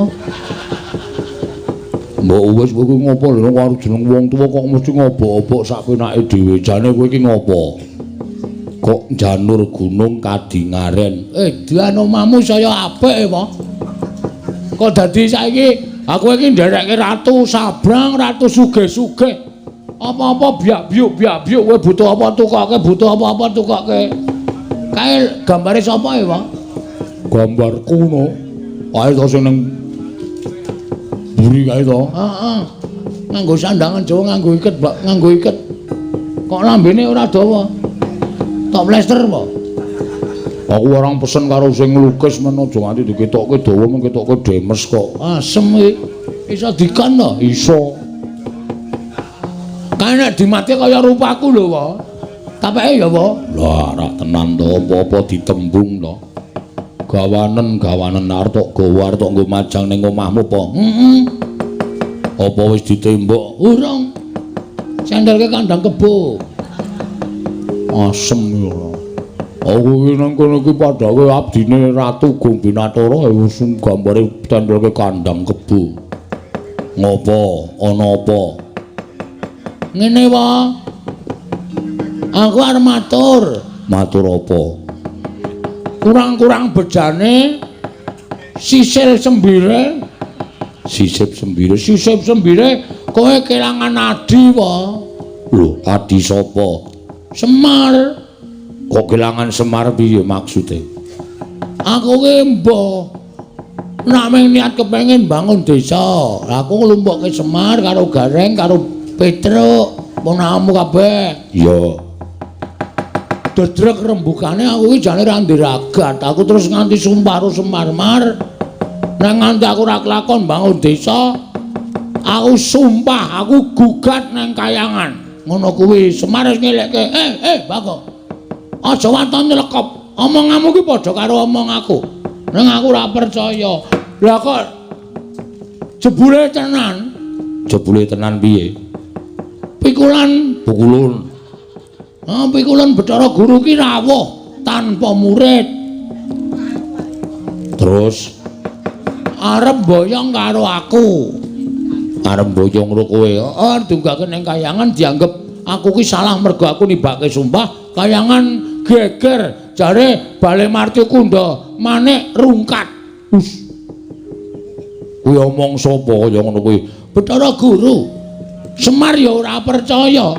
Mbok wis kowe ngopo lho karo jeneng wong tuwa kok mesti ngobok-obok sak penake dhewe. Jane kowe iki ngopo? Kok janur gunung kadingaren.
Dian omahmu saya apik, wa. Kok dadi saiki aku iki nderekke ratu sabrang, ratu sugih-sugih. Apa-apa biak-biuk kowe butuh apa tukoke, butuh apa-apa tukoke. Kae gambare sapa ya, Pak?
Gambarku no. Kae to sing ning buri kae to.
Heeh. Nganggo sandangan Jawa nganggo iket. Kok lambene ora dawa? Tok plester, Pak.
Aku orang pesen karo sing nglukis men aja nganti diketokke dawa men ketokke demes kok.
Asem iki. Iso dikan to?
Iso.
Kae nek dimati kaya rupaku lho, Pak. Tapeke ya, Pak.
Lah, ora tenan to apa-apa ditembung to. Gawanen arep tok gawa arep tok nggo majang ning omahmu apa?
Heeh.
Apa wis ditembok?
Urung. Sandalke kandang kebo.
Asem ya. Aku iki nang kono iki padhawe abdine Ratu Gong Binathara wis gambare tandhelke kandang kebo. Ngopo? Ana apa?
Ngene wae. Aku arep matur.
Matur apa?
Kurang-kurang bejane sisil sembire.
Sisip sembire.
Sisip sembire kowe kelangan adi wae.
Lho, adi sapa?
Semar.
Kok kelangan Semar piye maksude?
Aku ki mbah nameng niat kepengin bangun desa. Aku nglumpukke Semar karo Gareng karo Petruk, ponamu kabeh.
Iya.
Dedrek rembukane aku iki jane ra ndiragat. Aku terus nganti sumpah karo Semar-mar. Nang nganti aku ra kelakon bangun desa, aku sumpah aku gugat nang kayangan. Ngono kuwi Semar wis ngelekke, Bagong. Aja waton nyelekop. Omonganmu ki padha karo omong aku. Nang aku ora percaya. Lah kok jebule tenan?
Jebule tenan piye?
Pikulan. Pikulan Bathara Guru ki rawuh tanpa murid.
Terus
arep boyong karo aku.
Arep boyong karo kowe.
Heeh, dunggake ning kayangan dianggep aku ki salah mergo aku nibake sumpah. Kayangan geger jare Bale Marti Kunda manik rungkat.
Kuwi omong sapa kaya ngono kuwi?
Bathara Guru. Semar ya ora percaya.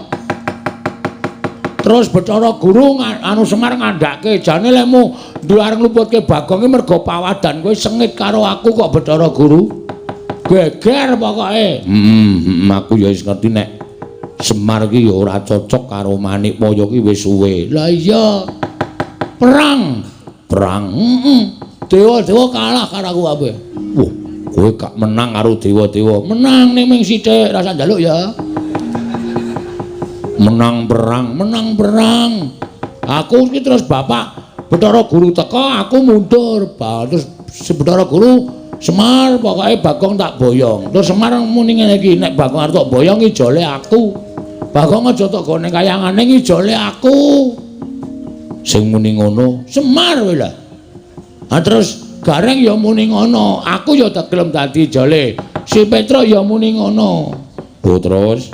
Terus Bathara Guru anu Semar ngandhake jane lemu duwe arep ngluputke Bagong iki mergo pawadan kowe sengit karo aku kok Bathara Guru. Geger pokoke.
Aku ya wis ngerti nek Semar ki ya ora cocok karo Manikmaya ki wis suwe.
Lah iya. Perang. Dewa-dewa kalah karo aku kabeh.
Wah, kowe gak menang karo dewa-dewa.
Menang ning ming sithik rasa njaluk ya.
Menang perang.
Aku iki terus Bapak Bathara Guru teko, aku mundur. Terus si Bathara Guru Semar pokoke Bagong tak boyong. Terus Semar muni ngene iki, nek Bagong arep tak boyong iki jole aku. Bagong aja tak gone kayangane iki jole aku.
Sing muni ngono
Semar kowe lho. Terus Gareng ya muni ngono, aku ya tak gelem dadi jole. Si Petruk ya muni ngono.
Oh terus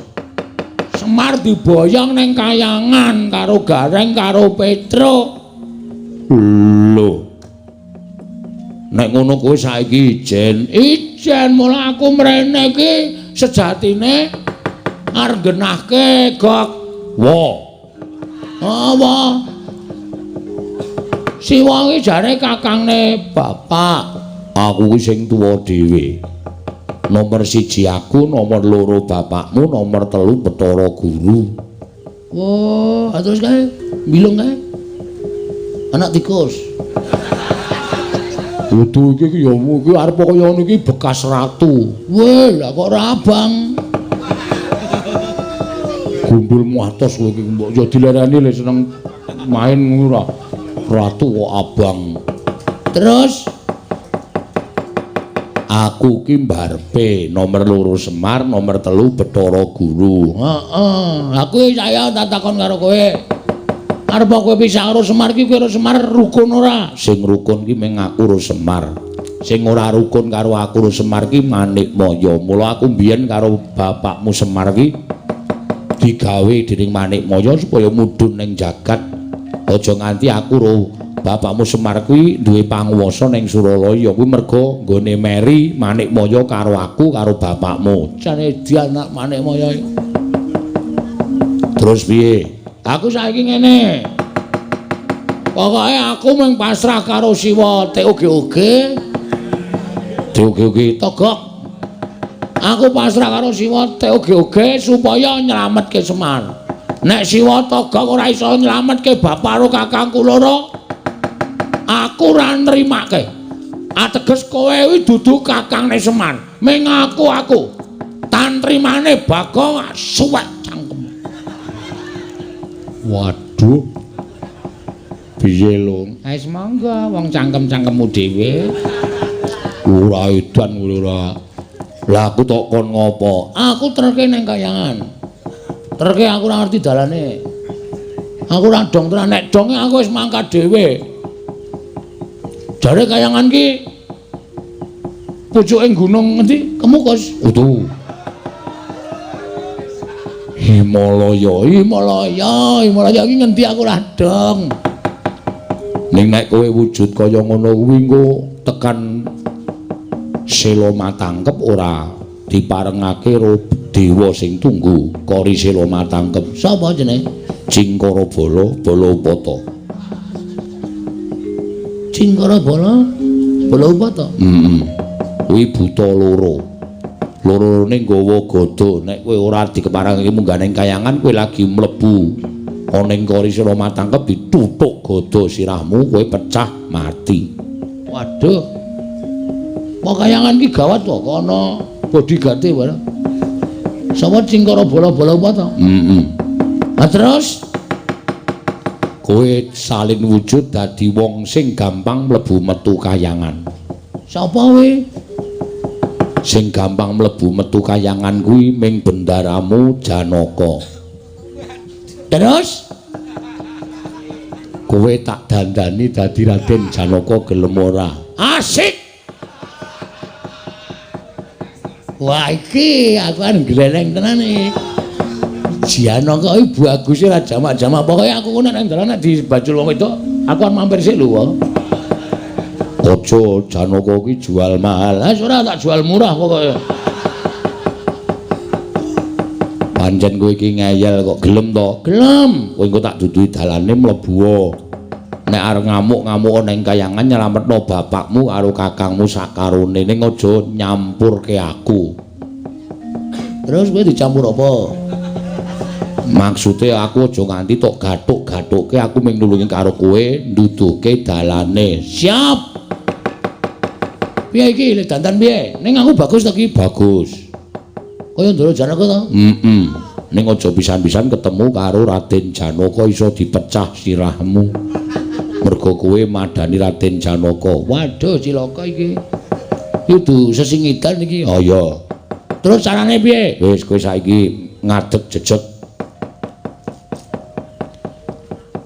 Semar diboyong ning kayangan karo Gareng karo Petruk.
Lho. Nek ngono kowe saiki
ijen mula aku mrene iki sejatine arep genahke Gok.
Wah.
Apa? Siwa iki jare kakangne bapak.
Aku ki sing tuwa dhewe. Nomor 1 aku, nomor 2 bapakmu, nomor 3 Bathara Guru.
Wah, terus kae bilung kae. Anak tikus.
Dudu iki ya iki arep kaya ngono iki bekas ratu.
Weh, lah kok ora abang.
Gundulmu atos kowe iki mbok ya dilereni le seneng main ngono ratu kok abang.
Terus
aku ki mbarepe nomor 2 Semar, nomor 3 Bathara Guru.
Heeh, aku saya tak takon karo kowe. Arep kowe pisah karo Semar ki karo Semar rukun ora?
Sing rukun ki mung aku karo Semar. Sing ora rukun karo aku karo Semar ki Manikmaya. Mula aku mbiyen karo bapakmu Semar ki digawe dening Manikmaya supaya mudhun ning jagat. Aja nganti aku karo bapakmu Semar kuwi duwe panguwasa ning Suralaya kuwi mergo nggone meri Manikmaya karo aku karo bapakmu.
Jane di anak Manikmaya iki.
Terus piye?
Aku saiki ngene. Pokoke aku mung pasrah karo Siwa Teoge-oge.
Teoge-oge
Togok. Aku pasrah karo Siwa Teoge-oge supaya nyelametke Semar. Nek Siwa Togok ora iso nyelametke bapak karo kakangku loro, aku ora nrimake. Ateges kowe kuwi dudu kakangne Semar. Ming aku tantrimane Bagong suwek cangkem.
Waduh. Piye lho?
Wis monggo wong cangkem-cangkemmu dhewe.
Ora edan ora. Lah aku tok kon ngopo?
Aku terke ning kayangan. Terke aku ora ngerti dalane. Aku ora dong tenan nek donge aku wis mangkat dhewe. Jare kayangan ki pucuke gunung ngendi? Kemukus.
Utuh.
Himalaya iki ngendi aku ora dong.
Ning nek kowe wujud kaya ngono kuwi engko tekan Sela Matangkep ora diparengake karo dewa sing tunggu Kori Sela Matangkep.
Sapa jenenge?
Cingkara Bala Balapata.
Cingkara Bala Balapata.
Kuwi buta loro. Lorone nggawa gada. Nek kowe ora dikeparengake munggah ning kayangan kowe lagi mlebu ana ing Kori Sela Matangkep dituthuk gada sirahmu kowe pecah mati.
Waduh. Kok kayangan ki gawat kok ana bodyguard-e wae. Sapa Cingkara Bala Balapata? Terus
kowe salin wujud dadi wong sing gampang mlebu metu kayangan.
Sapa kowe?
Sing gampang mlebu metu kayangan kuwi ming bendaramu Janaka.
Terus
kowe tak dandani dadi Raden Janaka gelem ora?
Asik. Wah iki aku kan gleleng tenan iki. Janaka iki bagus ora jamak-jamak. Pokoke aku ngono nek dalan nek dibajul wong wedok, aku arep mampir sik lho. Aja Janaka iki jual mahal. Ah ora tak jual murah pokoke. Pancen kowe iki ngeyel kok gelem to? Gelem. Kowe engko tak duduhi dalane mlebu. Nek arep ngamuk-ngamuk ning kayangan nyelametno bapakmu karo kakangmu sakarone ning aja nyampurke aku. Terus kowe dicampur apa? Maksudnya aku aja nganti tok gathuk-gathuke aku mung nulungi karo kowe nduduhke dalane. Siap. Piye iki lek dandan piye? Ning aku bagus to iki? Bagus. Kaya ndoro Janaka to? Ning aja pisan-pisan ketemu karo Raden Janaka iso dipecah sirahmu. Mergo kowe madani Raden Janaka. Waduh cilaka iki. Kudu sesingitan iki. Oh iya. Terus carane piye? Wis kowe saiki ngadeg jejeg.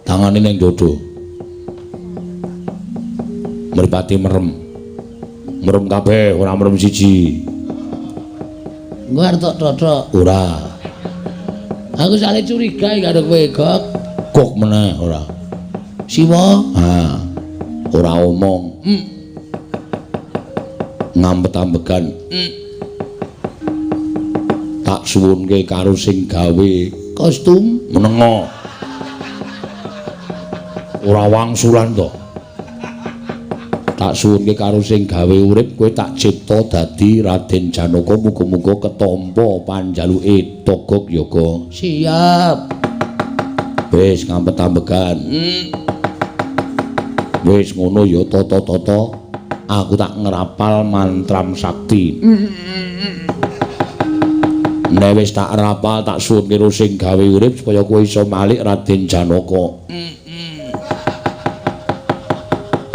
Tangane ning dodo. Mripate merem. Merem kabeh, ora merem siji. Engko arep tok-tok. Ora. Aku sale curiga karo kowe, Gok. Gok meneh ora. Siwa? Ha. Ora omong. Ngambet-ambekan. Tak suwunke karo sing gawe kostum menengo. Ora wangsulan to. Tak suwunke karo sing gawe urip kowe tak cipta dadi Raden Janaka muga-muga ketampa panjaluke Togog Yoga. Siap. Wis ngampet-ambekan. Wis ngono ya tata-tata aku tak ngrapal mantram sakti. Nek wis tak rapal tak suwunke karo sing gawe urip supaya kowe iso malik Raden Janaka.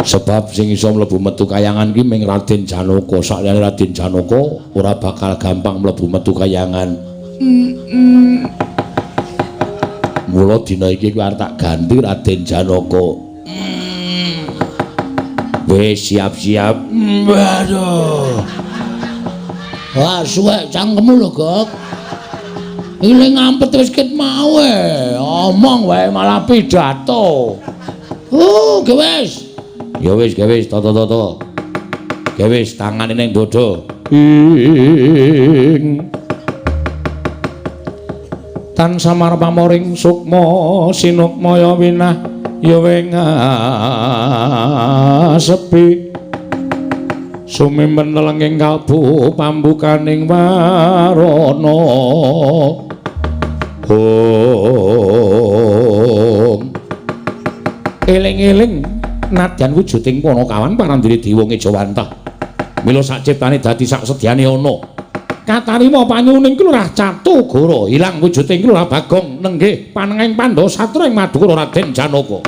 Sebab sing iso mlebu metu kayangan ki mung Raden Janaka. Sakliyane Raden Janaka ora bakal gampang mlebu metu kayangan. Mula dina iki kuwi arep tak ganti Raden Janaka. Wis siap-siap. Waduh. Wah, suwek cangkemmu lho, Gok. Iki lek ngampet wis ket mau omong wae malah pidato. Gewes. Ya wis, toto. Gewis tangane ning dodo. Tan samar pamoring sukma sinukmaya winah ya sepi. Sumimpen lenging kalbu pambukaning warana. Eling-eling nadyan wujuding Panakawan parandiri Dewa Ngejawantah. Mila sak ciptane dadi sak sedyane ana. Katarima panyuning Kelurah Catugara, ilang wujuding Kelurah Bagong nenggih panenging Pandhawa Satra ing Madukara Raden Janaka.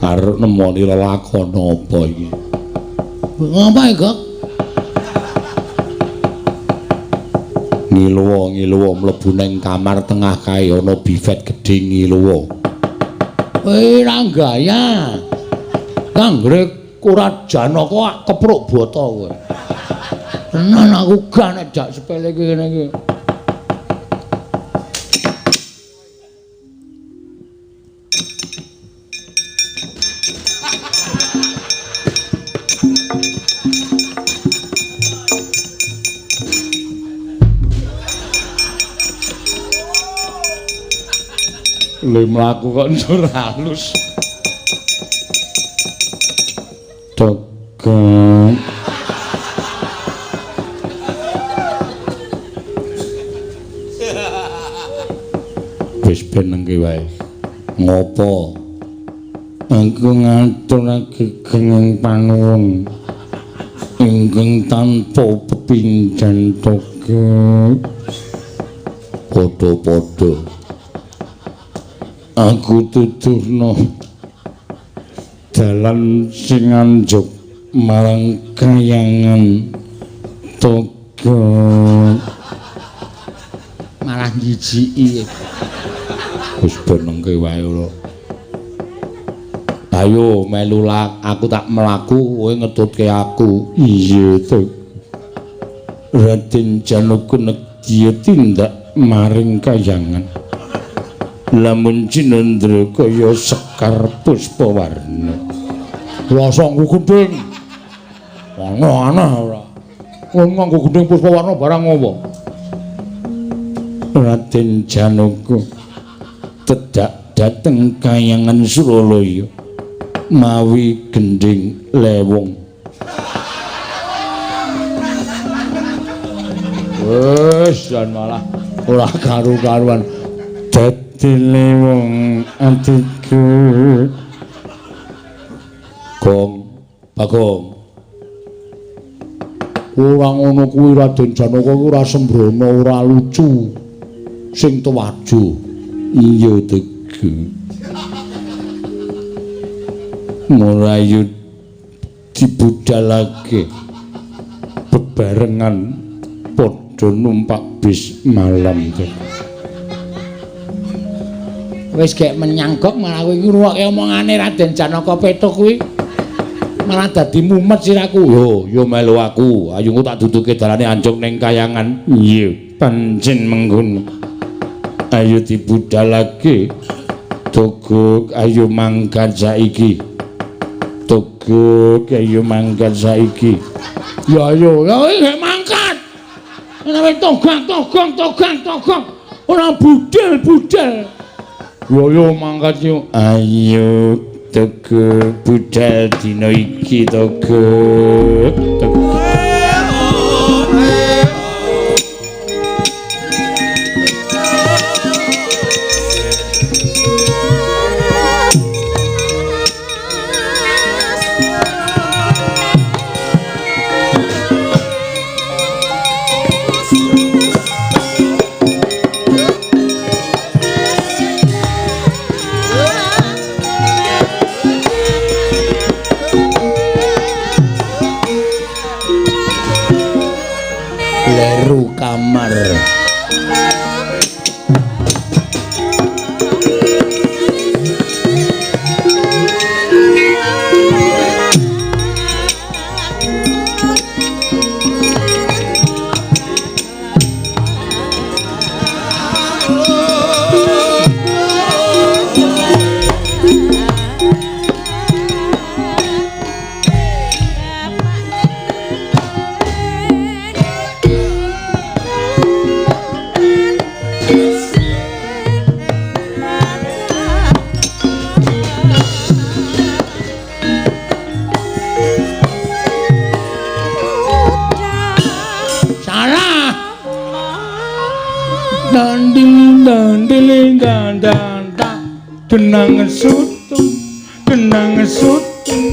Arep nemoni lelakon apa iki? Ngapa iki, Gok? Ngiluwa mlebu ning kamar tengah kae ana bifet gedhe ngiluwa. Ra gaya. Kanggre Kurat Janaka kepruk bata kowe. Tenan aku gak nek jak sepele kene iki. Lha mlaku kok njur halus. Tegang.
Wis ben nengke wae. Ngopo? Aku ngaturake kenging panuwun ingkang tanpa pepindhan toge. Padha-padha. Aku tuturna dalan sing anjuk marang kayangan toge.
Malah njijiki.
Wis ben nengke wae lho. Ayo melu aku tak melaku kowe ngetutke aku. Iya to. Raden Janaka nedya tindak maring kayangan. Lamun Cinandra kaya Sekar Puspawarna. Rasa gendhing. Ana ora. Wong nganggo gendhing Puspawarna barang apa? Raden Janaka tedak dateng kayangan Suralaya. Mawi gending lewung. Wes jan malah ora karu-karuan dadi lewung atiku. Gong, Bagong. Ora ngono kuwi Raden Janaka ora sembrono, ora lucu. Sing tuwaju. Iya Teguh. Mulayu dibudalake bebarengan padha numpak bis malam.
Wis gek menyangkok malah kowe ngrungokke omongane Raden Janaka Petuk kuwi. Malah dadi mumet siraku.
Yo melu aku. Ayo tak duduke dalane anjuk ning kayangan. Iya, pancen mengkono. Ayo dibudalake. Togok ayo mangkat saiki. Togok ayo mangkat saiki.
Ya ayo, gek mangkat. Ana togong. Ora budal.
Yo mangkat yo. Ayo Togok budal dina iki Togok.
Kamar
Kenangan sutung kenangan sutung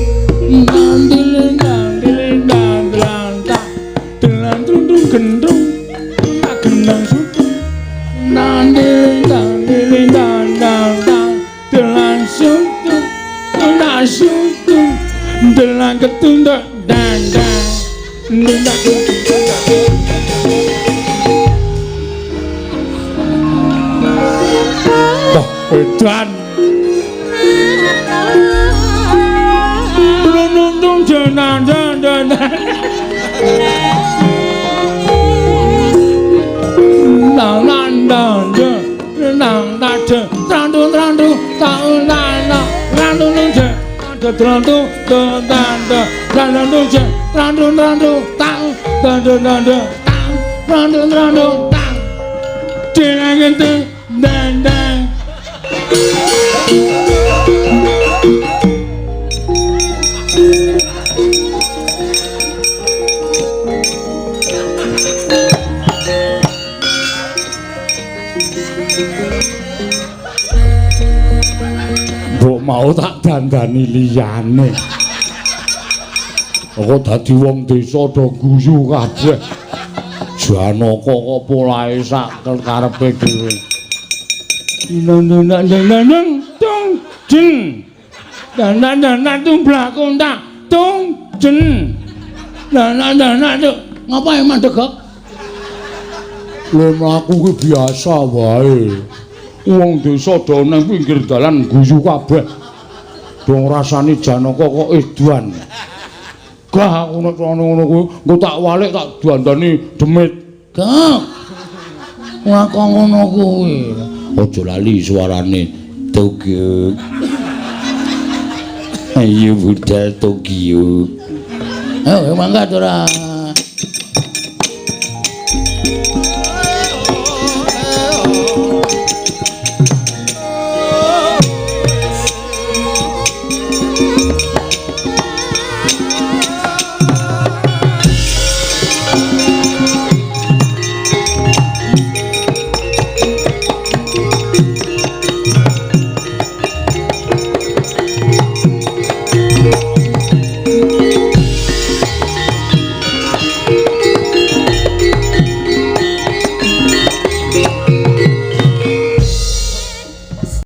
dandiling tak telan tundung gendung kenang sutung dandiling telan sutung telan ketundak dandang nundak toh edan Mbok mau tak dandani liyane. Aku dadi wong desa do guyu kabeh. Janaka kok polahe sak karepe dhewe. Nang tung jeng. Dan tung blakon tak tung jeng. Nah ngapa emang degek? Lho mlaku ki biasa wae. Wong desa do nang pinggir dalan guyu kabeh. Dong rasane Janaka kok edan. Gah aku nek ngono kuwi engko tak walik tak dandani demit.
Gak. Ora kok ngono kuwi.
Aja lali suarane Tokyo. Ayo budal Tokyo.
Ayo mangga ora